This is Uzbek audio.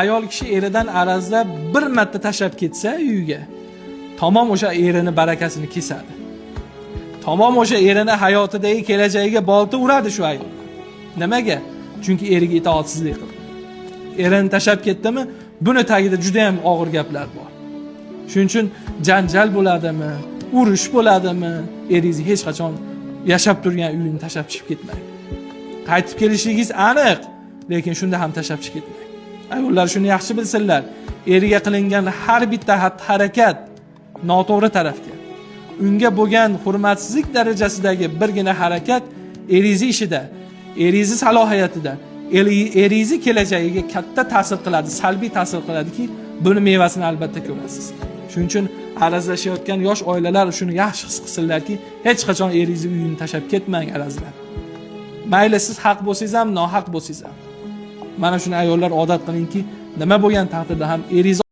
ayol kishi eridan arazlab bir marta tashlab ketsa uyiga, tamom o'sha erini barakasini kesadi. Tamom o'sha erini hayotidagi kelajagiga bolta uradi shu ayol. Nimaga? Chunki eriga itoatsizlik qildi. Erini tashlab ketdimi, buni tagida juda ham og'ir gaplar bor. Shuning uchun janjal bo'ladimi, urush bo'ladimi, eringizni hech qachon yashab turgan uyini tashlab chiqib ketmang. Qaytib kelishligingiz aniq, lekin shunda ham tashlab chiqib ketmang. Ayollar shuni yaxshi bilsinlar. Eriga qilingan har bitta xatti-harakat noto'g'ri tarafga. Unga bo'lgan hurmatsizlik darajasidagi birgina harakat eringiz ishida, eringiz salohiyatida, eringiz kelajagiga katta ta'sir qiladi, salbiy ta'sir qiladiki, buni mevasini albatta ko'rasiz. Shuning uchun arazlashayotgan yosh oilalar shuni yaxshi his qilsinlarki, hech qachon eringiz uyini tashlab ketmang arazlab. Mayli siz haq bo'lsangiz ham, nohaq bo'lsangiz ham. Mana shuni ayollar odat qilingki, nima bo'lgan taqdirda ham eringiz